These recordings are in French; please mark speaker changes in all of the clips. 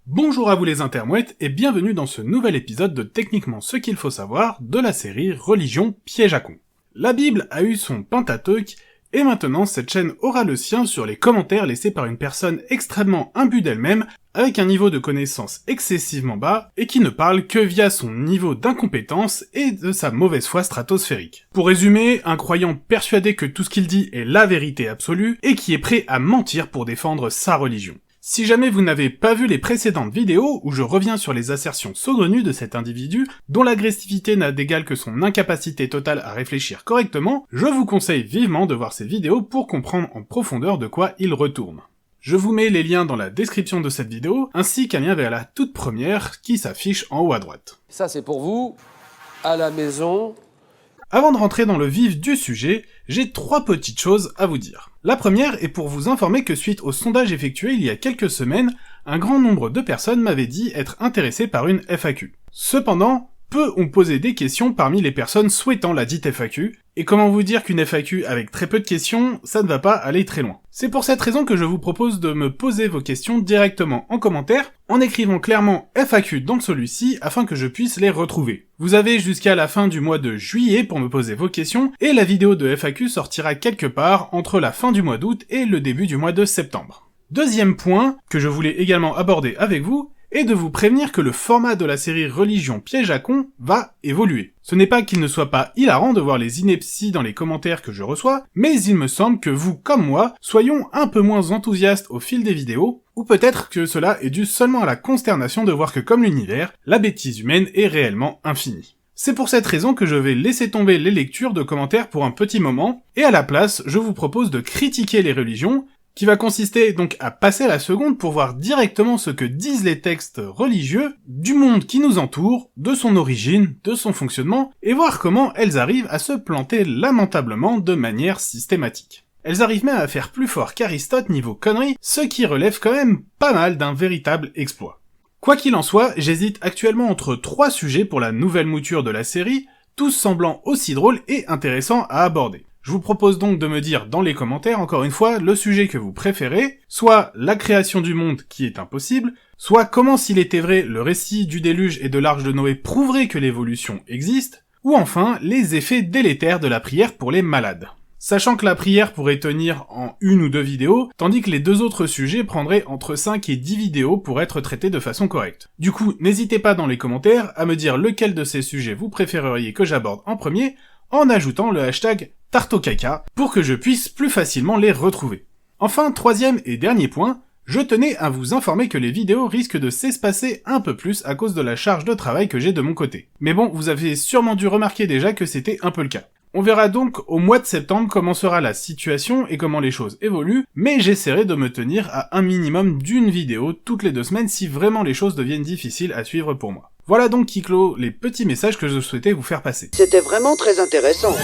Speaker 1: Bonjour à vous les intermouettes et bienvenue dans ce nouvel épisode de Techniquement ce qu'il faut savoir de la série Religion piège à con. La Bible a eu son Pentateuque et maintenant cette chaîne aura le sien sur les commentaires laissés par une personne extrêmement imbue d'elle-même avec un niveau de connaissance excessivement bas et qui ne parle que via son niveau d'incompétence et de sa mauvaise foi stratosphérique. Pour résumer, un croyant persuadé que tout ce qu'il dit est la vérité absolue et qui est prêt à mentir pour défendre sa religion. Si jamais vous n'avez pas vu les précédentes vidéos où je reviens sur les assertions saugrenues de cet individu, dont l'agressivité n'a d'égal que son incapacité totale à réfléchir correctement, je vous conseille vivement de voir ces vidéos pour comprendre en profondeur de quoi il retourne. Je vous mets les liens dans la description de cette vidéo, ainsi qu'un lien vers la toute première qui s'affiche en haut à droite.
Speaker 2: Ça c'est pour vous, à la maison.
Speaker 1: Avant de rentrer dans le vif du sujet, j'ai 3 petites choses à vous dire. La première est pour vous informer que suite au sondage effectué il y a quelques semaines, un grand nombre de personnes m'avaient dit être intéressées par une FAQ. Cependant, peu ont posé des questions parmi les personnes souhaitant la dite FAQ, et comment vous dire qu'une FAQ avec très peu de questions, ça ne va pas aller très loin. C'est pour cette raison que je vous propose de me poser vos questions directement en commentaire, en écrivant clairement FAQ dans celui-ci afin que je puisse les retrouver. Vous avez jusqu'à la fin du mois de juillet pour me poser vos questions, et la vidéo de FAQ sortira quelque part entre la fin du mois d'août et le début du mois de septembre. Deuxième point, que je voulais également aborder avec vous, et de vous prévenir que le format de la série Religion piège à con va évoluer. Ce n'est pas qu'il ne soit pas hilarant de voir les inepties dans les commentaires que je reçois, mais il me semble que vous, comme moi, soyons un peu moins enthousiastes au fil des vidéos, ou peut-être que cela est dû seulement à la consternation de voir que comme l'univers, la bêtise humaine est réellement infinie. C'est pour cette raison que je vais laisser tomber les lectures de commentaires pour un petit moment, et à la place, je vous propose de critiquer les religions, qui va consister donc à passer à la seconde pour voir directement ce que disent les textes religieux du monde qui nous entoure, de son origine, de son fonctionnement, et voir comment elles arrivent à se planter lamentablement de manière systématique. Elles arrivent même à faire plus fort qu'Aristote niveau conneries, ce qui relève quand même pas mal d'un véritable exploit. Quoi qu'il en soit, j'hésite actuellement entre 3 sujets pour la nouvelle mouture de la série, tous semblant aussi drôles et intéressants à aborder. Je vous propose donc de me dire dans les commentaires, encore une fois, le sujet que vous préférez, soit la création du monde qui est impossible, soit comment s'il était vrai le récit du déluge et de l'arche de Noé prouverait que l'évolution existe, ou enfin les effets délétères de la prière pour les malades. Sachant que la prière pourrait tenir en 1 ou 2 vidéos, tandis que les 2 autres sujets prendraient entre 5 et 10 vidéos pour être traités de façon correcte. Du coup, n'hésitez pas dans les commentaires à me dire lequel de ces sujets vous préféreriez que j'aborde en premier, en ajoutant le hashtag TartoCaca pour que je puisse plus facilement les retrouver. Enfin, 3e et dernier point, je tenais à vous informer que les vidéos risquent de s'espacer un peu plus à cause de la charge de travail que j'ai de mon côté. Mais bon, vous avez sûrement dû remarquer déjà que c'était un peu le cas. On verra donc au mois de septembre comment sera la situation et comment les choses évoluent, mais j'essaierai de me tenir à un minimum d'une vidéo toutes les 2 semaines si vraiment les choses deviennent difficiles à suivre pour moi. Voilà donc qui clôt les petits messages que je souhaitais vous faire passer.
Speaker 3: C'était vraiment très intéressant.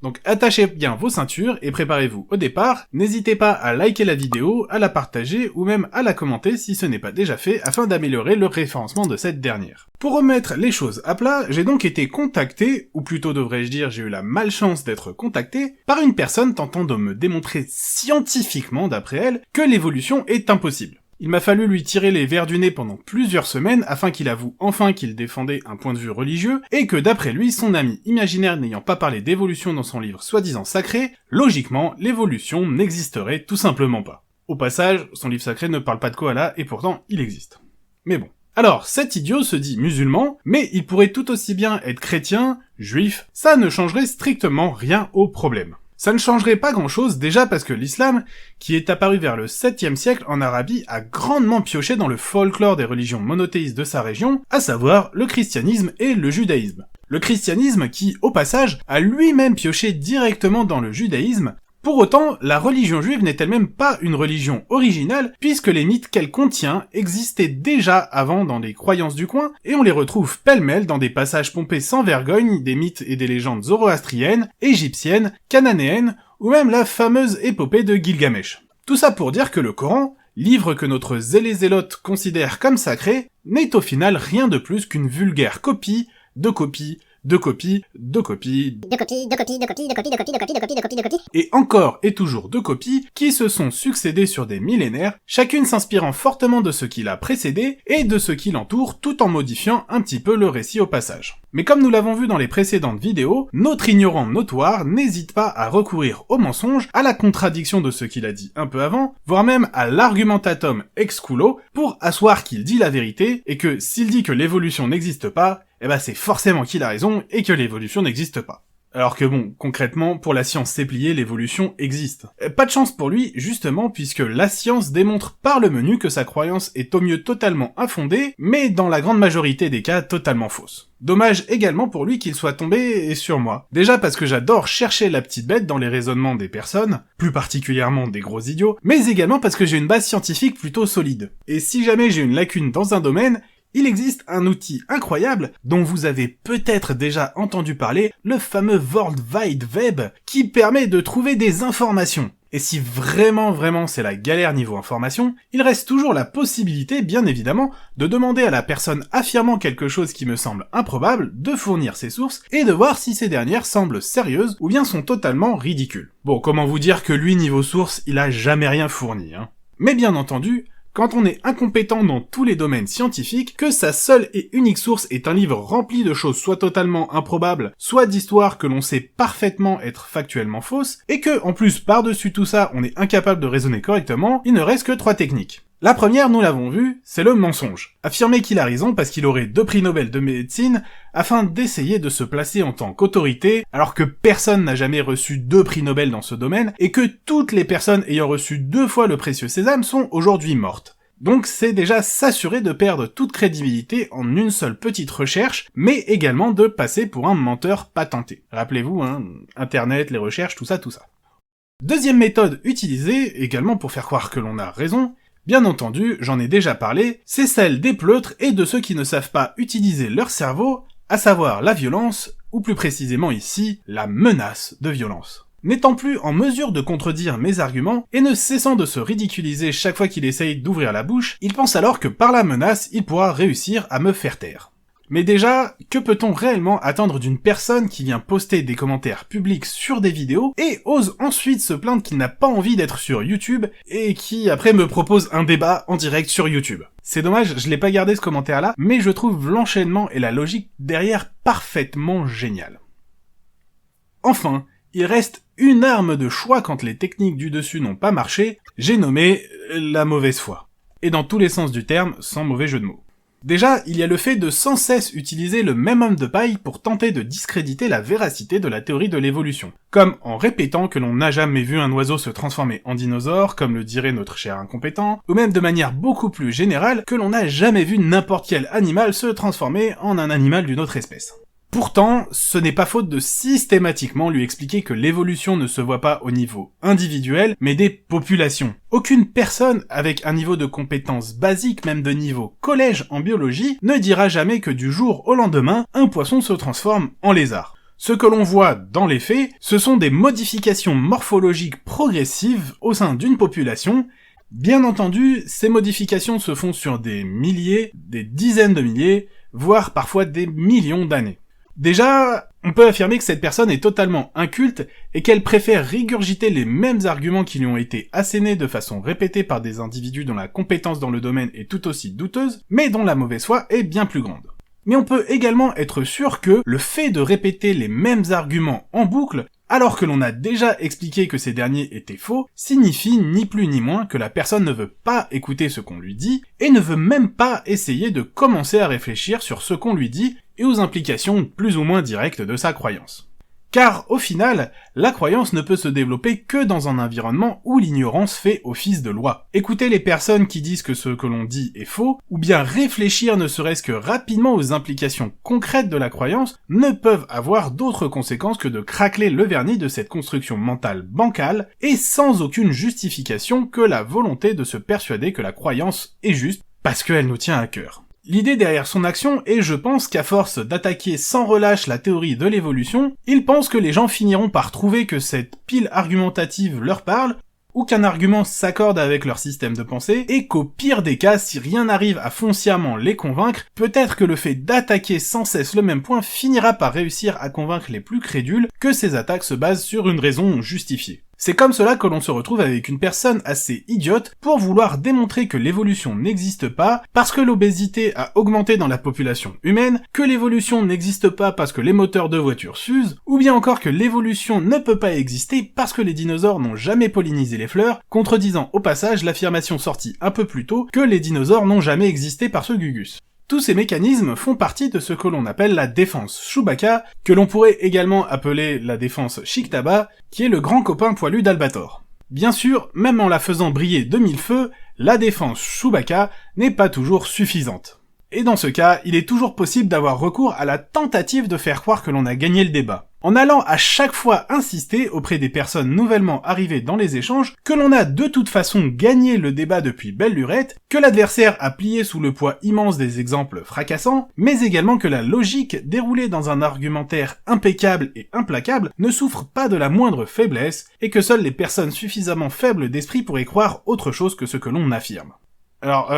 Speaker 1: Donc attachez bien vos ceintures et préparez-vous au départ. N'hésitez pas à liker la vidéo, à la partager ou même à la commenter si ce n'est pas déjà fait afin d'améliorer le référencement de cette dernière. Pour remettre les choses à plat, j'ai donc été contacté, ou plutôt devrais-je dire j'ai eu la malchance d'être contacté, par une personne tentant de me démontrer scientifiquement d'après elle que l'évolution est impossible. Il m'a fallu lui tirer les vers du nez pendant plusieurs semaines afin qu'il avoue enfin qu'il défendait un point de vue religieux et que d'après lui, son ami imaginaire n'ayant pas parlé d'évolution dans son livre soi-disant sacré, logiquement, l'évolution n'existerait tout simplement pas. Au passage, son livre sacré ne parle pas de koala et pourtant il existe. Mais bon. Alors, cet idiot se dit musulman, mais il pourrait tout aussi bien être chrétien, juif, ça ne changerait strictement rien au problème. Ça ne changerait pas grand-chose déjà parce que l'islam, qui est apparu vers le 7e siècle en Arabie, a grandement pioché dans le folklore des religions monothéistes de sa région, à savoir le christianisme et le judaïsme. Le christianisme qui, au passage, a lui-même pioché directement dans le judaïsme. Pour autant, la religion juive n'est elle-même pas une religion originale, puisque les mythes qu'elle contient existaient déjà avant dans les croyances du coin, et on les retrouve pêle-mêle dans des passages pompés sans vergogne des mythes et des légendes zoroastriennes, égyptiennes, cananéennes, ou même la fameuse épopée de Gilgamesh. Tout ça pour dire que le Coran, livre que notre zélé-zélote considère comme sacré, n'est au final rien de plus qu'une vulgaire copie de copies, et encore et toujours de copies qui se sont succédées sur des millénaires, chacune s'inspirant fortement de ce qui l'a précédé et de ce qui l'entoure tout en modifiant un petit peu le récit au passage. Mais comme nous l'avons vu dans les précédentes vidéos, notre ignorant notoire n'hésite pas à recourir au mensonge, à la contradiction de ce qu'il a dit un peu avant, voire même à l'argumentatum ex culo pour asseoir qu'il dit la vérité et que s'il dit que l'évolution n'existe pas, eh ben c'est forcément qu'il a raison et que l'évolution n'existe pas. Alors que bon, concrètement, pour la science s'est pliée, l'évolution existe. Pas de chance pour lui, justement, puisque la science démontre par le menu que sa croyance est au mieux totalement infondée, mais dans la grande majorité des cas, totalement fausse. Dommage également pour lui qu'il soit tombé sur moi. Déjà parce que j'adore chercher la petite bête dans les raisonnements des personnes, plus particulièrement des gros idiots, mais également parce que j'ai une base scientifique plutôt solide. Et si jamais j'ai une lacune dans un domaine, il existe un outil incroyable dont vous avez peut-être déjà entendu parler, le fameux World Wide Web, qui permet de trouver des informations. Et si vraiment c'est la galère niveau information, il reste toujours la possibilité, bien évidemment, de demander à la personne affirmant quelque chose qui me semble improbable de fournir ses sources et de voir si ces dernières semblent sérieuses ou bien sont totalement ridicules. Bon, comment vous dire que lui, niveau source, il a jamais rien fourni, hein. Mais bien entendu, quand on est incompétent dans tous les domaines scientifiques, que sa seule et unique source est un livre rempli de choses soit totalement improbables, soit d'histoires que l'on sait parfaitement être factuellement fausses, et que, en plus, par-dessus tout ça, on est incapable de raisonner correctement, il ne reste que 3 techniques. La première, nous l'avons vu, c'est le mensonge. Affirmer qu'il a raison parce qu'il aurait 2 prix Nobel de médecine, afin d'essayer de se placer en tant qu'autorité, alors que personne n'a jamais reçu 2 prix Nobel dans ce domaine, et que toutes les personnes ayant reçu 2 fois le précieux sésame sont aujourd'hui mortes. Donc c'est déjà s'assurer de perdre toute crédibilité en une seule petite recherche, mais également de passer pour un menteur patenté. Rappelez-vous, hein, Internet, les recherches, tout ça. Deuxième méthode utilisée, également pour faire croire que l'on a raison, bien entendu, j'en ai déjà parlé, c'est celle des pleutres et de ceux qui ne savent pas utiliser leur cerveau, à savoir la violence, ou plus précisément ici, la menace de violence. N'étant plus en mesure de contredire mes arguments, et ne cessant de se ridiculiser chaque fois qu'il essaye d'ouvrir la bouche, il pense alors que par la menace, il pourra réussir à me faire taire. Mais déjà, que peut-on réellement attendre d'une personne qui vient poster des commentaires publics sur des vidéos et ose ensuite se plaindre qu'il n'a pas envie d'être sur YouTube et qui après me propose un débat en direct sur YouTube? C'est dommage, je l'ai pas gardé ce commentaire-là, mais je trouve l'enchaînement et la logique derrière parfaitement génial. Enfin, il reste une arme de choix quand les techniques du dessus n'ont pas marché, j'ai nommé la mauvaise foi. Et dans tous les sens du terme, sans mauvais jeu de mots. Déjà, il y a le fait de sans cesse utiliser le même homme de paille pour tenter de discréditer la véracité de la théorie de l'évolution. Comme en répétant que l'on n'a jamais vu un oiseau se transformer en dinosaure, comme le dirait notre cher incompétent, ou même de manière beaucoup plus générale, que l'on n'a jamais vu n'importe quel animal se transformer en un animal d'une autre espèce. Pourtant, ce n'est pas faute de systématiquement lui expliquer que l'évolution ne se voit pas au niveau individuel, mais des populations. Aucune personne avec un niveau de compétence basique, même de niveau collège en biologie, ne dira jamais que du jour au lendemain, un poisson se transforme en lézard. Ce que l'on voit dans les faits, ce sont des modifications morphologiques progressives au sein d'une population. Bien entendu, ces modifications se font sur des milliers, des dizaines de milliers, voire parfois des millions d'années. Déjà, on peut affirmer que cette personne est totalement inculte et qu'elle préfère régurgiter les mêmes arguments qui lui ont été assénés de façon répétée par des individus dont la compétence dans le domaine est tout aussi douteuse, mais dont la mauvaise foi est bien plus grande. Mais on peut également être sûr que le fait de répéter les mêmes arguments en boucle, alors que l'on a déjà expliqué que ces derniers étaient faux, signifie ni plus ni moins que la personne ne veut pas écouter ce qu'on lui dit, et ne veut même pas essayer de commencer à réfléchir sur ce qu'on lui dit, et aux implications plus ou moins directes de sa croyance. Car, au final, la croyance ne peut se développer que dans un environnement où l'ignorance fait office de loi. Écouter les personnes qui disent que ce que l'on dit est faux, ou bien réfléchir ne serait-ce que rapidement aux implications concrètes de la croyance, ne peuvent avoir d'autres conséquences que de craqueler le vernis de cette construction mentale bancale, et sans aucune justification que la volonté de se persuader que la croyance est juste, parce qu'elle nous tient à cœur. L'idée derrière son action est, je pense, qu'à force d'attaquer sans relâche la théorie de l'évolution, il pense que les gens finiront par trouver que cette pile argumentative leur parle, ou qu'un argument s'accorde avec leur système de pensée, et qu'au pire des cas, si rien n'arrive à foncièrement les convaincre, peut-être que le fait d'attaquer sans cesse le même point finira par réussir à convaincre les plus crédules que ces attaques se basent sur une raison justifiée. C'est comme cela que l'on se retrouve avec une personne assez idiote pour vouloir démontrer que l'évolution n'existe pas parce que l'obésité a augmenté dans la population humaine, que l'évolution n'existe pas parce que les moteurs de voitures s'usent, ou bien encore que l'évolution ne peut pas exister parce que les dinosaures n'ont jamais pollinisé les fleurs, contredisant au passage l'affirmation sortie un peu plus tôt que les dinosaures n'ont jamais existé par ce Gugus. Tous ces mécanismes font partie de ce que l'on appelle la défense Chewbacca, que l'on pourrait également appeler la défense Chick-Taba, qui est le grand copain poilu d'Albator. Bien sûr, même en la faisant briller de mille feux, la défense Chewbacca n'est pas toujours suffisante. Et dans ce cas, il est toujours possible d'avoir recours à la tentative de faire croire que l'on a gagné le débat, en allant à chaque fois insister auprès des personnes nouvellement arrivées dans les échanges que l'on a de toute façon gagné le débat depuis belle lurette, que l'adversaire a plié sous le poids immense des exemples fracassants, mais également que la logique déroulée dans un argumentaire impeccable et implacable ne souffre pas de la moindre faiblesse, et que seules les personnes suffisamment faibles d'esprit pourraient croire autre chose que ce que l'on affirme. Alors,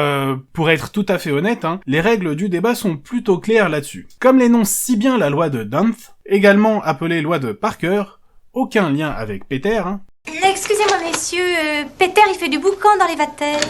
Speaker 1: pour être tout à fait honnête, les règles du débat sont plutôt claires là-dessus. Comme l'énonce si bien la loi de Dunth, également appelée loi de Parker, aucun lien avec Peter,
Speaker 4: Excusez-moi messieurs, Peter il fait du boucan dans les vatères.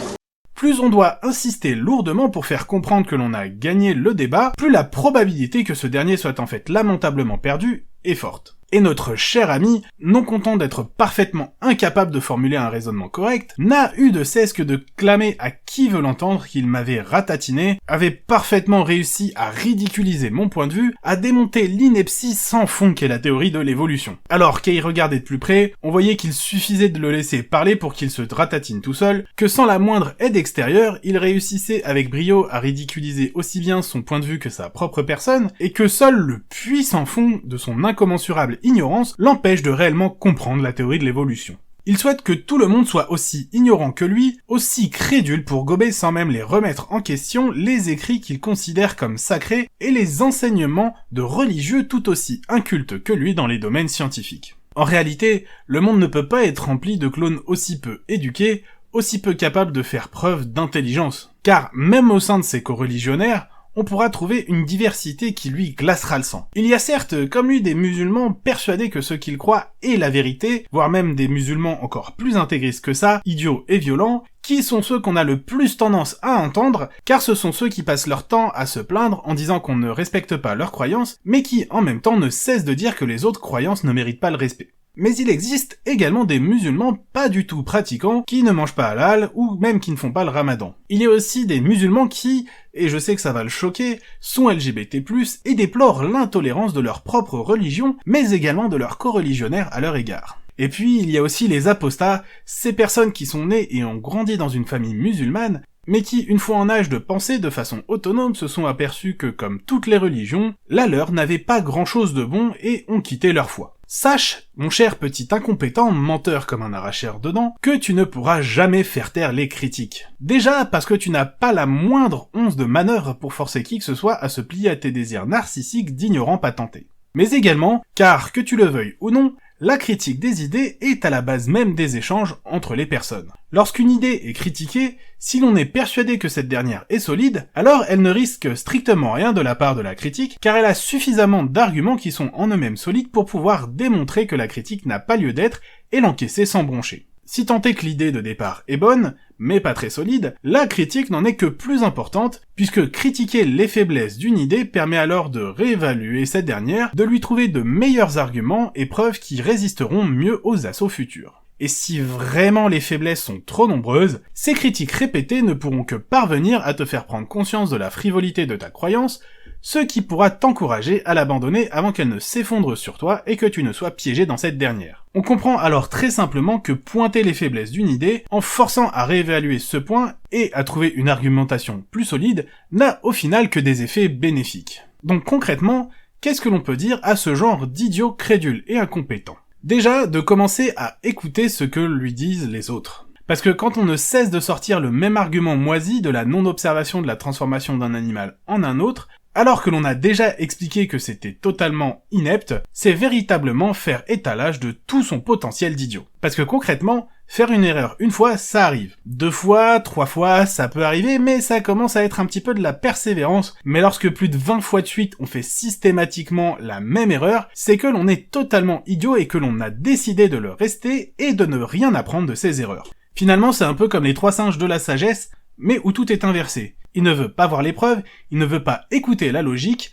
Speaker 1: Plus on doit insister lourdement pour faire comprendre que l'on a gagné le débat, plus la probabilité que ce dernier soit en fait lamentablement perdu est forte. Et notre cher ami, non content d'être parfaitement incapable de formuler un raisonnement correct, n'a eu de cesse que de clamer à qui veut l'entendre qu'il m'avait ratatiné, avait parfaitement réussi à ridiculiser mon point de vue, à démonter l'ineptie sans fond qu'est la théorie de l'évolution. Alors qu'à y regarder de plus près, on voyait qu'il suffisait de le laisser parler pour qu'il se ratatine tout seul, que sans la moindre aide extérieure, il réussissait avec brio à ridiculiser aussi bien son point de vue que sa propre personne, et que seul le puissant fond de son incommensurable ignorance l'empêche de réellement comprendre la théorie de l'évolution. Il souhaite que tout le monde soit aussi ignorant que lui, aussi crédule pour gober sans même les remettre en question les écrits qu'il considère comme sacrés et les enseignements de religieux tout aussi incultes que lui dans les domaines scientifiques. En réalité, le monde ne peut pas être rempli de clones aussi peu éduqués, aussi peu capables de faire preuve d'intelligence. Car même au sein de ces coreligionnaires, on pourra trouver une diversité qui lui glacera le sang. Il y a certes, comme lui, des musulmans persuadés que ce qu'ils croient est la vérité, voire même des musulmans encore plus intégristes que ça, idiots et violents, qui sont ceux qu'on a le plus tendance à entendre, car ce sont ceux qui passent leur temps à se plaindre en disant qu'on ne respecte pas leurs croyances, mais qui, en même temps, ne cessent de dire que les autres croyances ne méritent pas le respect. Mais il existe également des musulmans pas du tout pratiquants, qui ne mangent pas halal, ou même qui ne font pas le ramadan. Il y a aussi des musulmans qui, et je sais que ça va le choquer, sont LGBT+, et déplorent l'intolérance de leur propre religion, mais également de leurs coreligionnaires à leur égard. Et puis, il y a aussi les apostats, ces personnes qui sont nées et ont grandi dans une famille musulmane, mais qui, une fois en âge de penser de façon autonome, se sont aperçus que, comme toutes les religions, la leur n'avait pas grand-chose de bon et ont quitté leur foi. Sache, mon cher petit incompétent, menteur comme un arracheur de dents, que tu ne pourras jamais faire taire les critiques. Déjà parce que tu n'as pas la moindre once de manœuvre pour forcer qui que ce soit à se plier à tes désirs narcissiques d'ignorants patentés. Mais également, car que tu le veuilles ou non, la critique des idées est à la base même des échanges entre les personnes. Lorsqu'une idée est critiquée, si l'on est persuadé que cette dernière est solide, alors elle ne risque strictement rien de la part de la critique, car elle a suffisamment d'arguments qui sont en eux-mêmes solides pour pouvoir démontrer que la critique n'a pas lieu d'être et l'encaisser sans broncher. Si tant est que l'idée de départ est bonne, mais pas très solide, la critique n'en est que plus importante, puisque critiquer les faiblesses d'une idée permet alors de réévaluer cette dernière, de lui trouver de meilleurs arguments et preuves qui résisteront mieux aux assauts futurs. Et si vraiment les faiblesses sont trop nombreuses, ces critiques répétées ne pourront que parvenir à te faire prendre conscience de la frivolité de ta croyance, ce qui pourra t'encourager à l'abandonner avant qu'elle ne s'effondre sur toi et que tu ne sois piégé dans cette dernière. On comprend alors très simplement que pointer les faiblesses d'une idée, en forçant à réévaluer ce point et à trouver une argumentation plus solide, n'a au final que des effets bénéfiques. Donc concrètement, qu'est-ce que l'on peut dire à ce genre d'idiot crédule et incompétent ? Déjà, de commencer à écouter ce que lui disent les autres. Parce que quand on ne cesse de sortir le même argument moisi de la non-observation de la transformation d'un animal en un autre, Alors que l'on a déjà expliqué que c'était totalement inepte, c'est véritablement faire étalage de tout son potentiel d'idiot. Parce que concrètement, faire une erreur une fois, ça arrive. 2 fois, 3 fois, ça peut arriver, mais ça commence à être un petit peu de la persévérance. Mais lorsque plus de 20 fois de suite, on fait systématiquement la même erreur, c'est que l'on est totalement idiot et que l'on a décidé de le rester et de ne rien apprendre de ses erreurs. Finalement, c'est un peu comme les 3 singes de la sagesse, mais où tout est inversé. Il ne veut pas voir les preuves, il ne veut pas écouter la logique,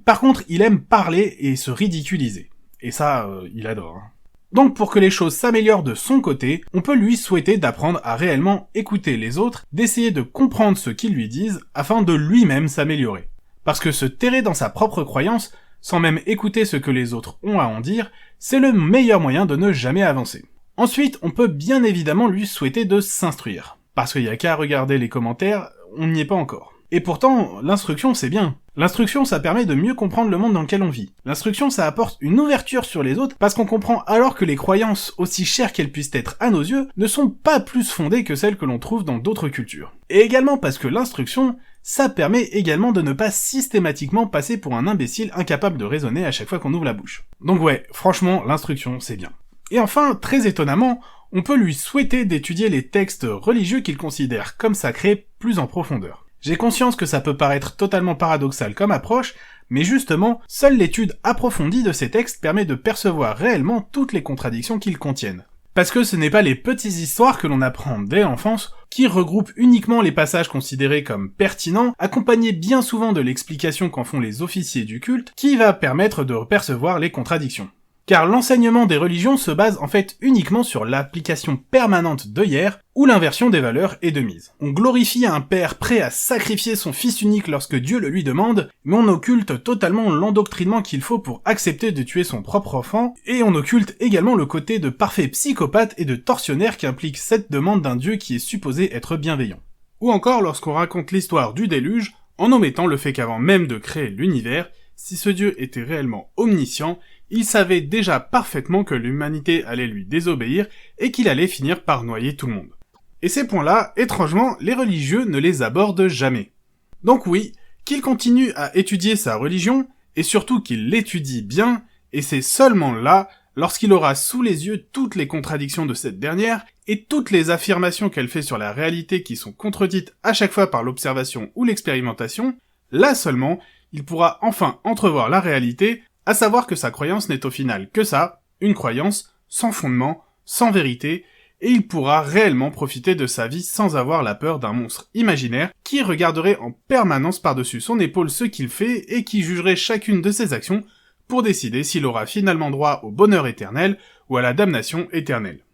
Speaker 1: par contre, il aime parler et se ridiculiser. Et ça, il adore. Donc pour que les choses s'améliorent de son côté, on peut lui souhaiter d'apprendre à réellement écouter les autres, d'essayer de comprendre ce qu'ils lui disent, afin de lui-même s'améliorer. Parce que se terrer dans sa propre croyance, sans même écouter ce que les autres ont à en dire, c'est le meilleur moyen de ne jamais avancer. Ensuite, on peut bien évidemment lui souhaiter de s'instruire. Parce qu'il y a qu'à regarder les commentaires, on n'y est pas encore. Et pourtant, l'instruction c'est bien. L'instruction ça permet de mieux comprendre le monde dans lequel on vit. L'instruction ça apporte une ouverture sur les autres parce qu'on comprend alors que les croyances, aussi chères qu'elles puissent être à nos yeux, ne sont pas plus fondées que celles que l'on trouve dans d'autres cultures. Et également parce que l'instruction, ça permet également de ne pas systématiquement passer pour un imbécile incapable de raisonner à chaque fois qu'on ouvre la bouche. Donc ouais, franchement, l'instruction c'est bien. Et enfin, très étonnamment, on peut lui souhaiter d'étudier les textes religieux qu'il considère comme sacrés plus en profondeur. J'ai conscience que ça peut paraître totalement paradoxal comme approche, mais justement, seule l'étude approfondie de ces textes permet de percevoir réellement toutes les contradictions qu'ils contiennent. Parce que ce n'est pas les petites histoires que l'on apprend dès l'enfance, qui regroupent uniquement les passages considérés comme pertinents, accompagnés bien souvent de l'explication qu'en font les officiers du culte, qui va permettre de percevoir les contradictions. Car l'enseignement des religions se base en fait uniquement sur l'application permanente de hier, où l'inversion des valeurs est de mise. On glorifie un père prêt à sacrifier son fils unique lorsque Dieu le lui demande, mais on occulte totalement l'endoctrinement qu'il faut pour accepter de tuer son propre enfant, et on occulte également le côté de parfait psychopathe et de tortionnaire qu'implique cette demande d'un Dieu qui est supposé être bienveillant. Ou encore lorsqu'on raconte l'histoire du déluge, en omettant le fait qu'avant même de créer l'univers, si ce Dieu était réellement omniscient, il savait déjà parfaitement que l'humanité allait lui désobéir et qu'il allait finir par noyer tout le monde. Et ces points-là, étrangement, les religieux ne les abordent jamais. Donc oui, qu'il continue à étudier sa religion, et surtout qu'il l'étudie bien, et c'est seulement là, lorsqu'il aura sous les yeux toutes les contradictions de cette dernière, et toutes les affirmations qu'elle fait sur la réalité qui sont contredites à chaque fois par l'observation ou l'expérimentation, là seulement, il pourra enfin entrevoir la réalité, à savoir que sa croyance n'est au final que ça, une croyance, sans fondement, sans vérité, et il pourra réellement profiter de sa vie sans avoir la peur d'un monstre imaginaire qui regarderait en permanence par-dessus son épaule ce qu'il fait et qui jugerait chacune de ses actions pour décider s'il aura finalement droit au bonheur éternel ou à la damnation éternelle.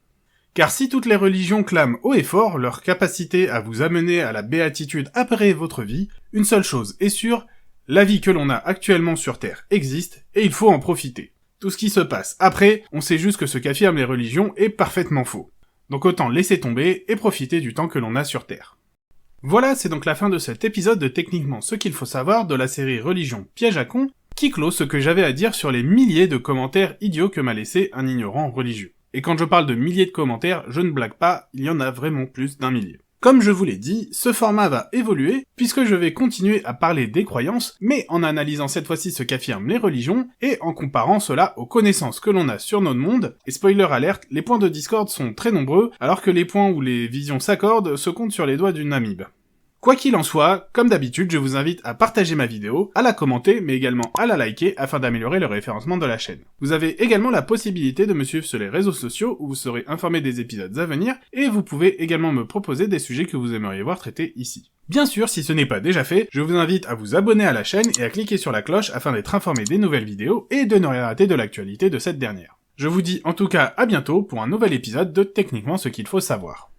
Speaker 1: Car si toutes les religions clament haut et fort leur capacité à vous amener à la béatitude après votre vie, une seule chose est sûre, la vie que l'on a actuellement sur Terre existe, et il faut en profiter. Tout ce qui se passe après, on sait juste que ce qu'affirment les religions est parfaitement faux. Donc autant laisser tomber et profiter du temps que l'on a sur Terre. Voilà, c'est donc la fin de cet épisode de Techniquement ce qu'il faut savoir de la série Religion Piège à con, qui clôt ce que j'avais à dire sur les milliers de commentaires idiots que m'a laissé un ignorant religieux. Et quand je parle de milliers de commentaires, je ne blague pas, il y en a vraiment plus d'1 millier. Comme je vous l'ai dit, ce format va évoluer, puisque je vais continuer à parler des croyances, mais en analysant cette fois-ci ce qu'affirment les religions, et en comparant cela aux connaissances que l'on a sur notre monde, et spoiler alerte, les points de discorde sont très nombreux, alors que les points où les visions s'accordent se comptent sur les doigts d'une amibe. Quoi qu'il en soit, comme d'habitude, je vous invite à partager ma vidéo, à la commenter, mais également à la liker afin d'améliorer le référencement de la chaîne. Vous avez également la possibilité de me suivre sur les réseaux sociaux où vous serez informé des épisodes à venir, et vous pouvez également me proposer des sujets que vous aimeriez voir traités ici. Bien sûr, si ce n'est pas déjà fait, je vous invite à vous abonner à la chaîne et à cliquer sur la cloche afin d'être informé des nouvelles vidéos et de ne rien rater de l'actualité de cette dernière. Je vous dis en tout cas à bientôt pour un nouvel épisode de Techniquement ce qu'il faut savoir.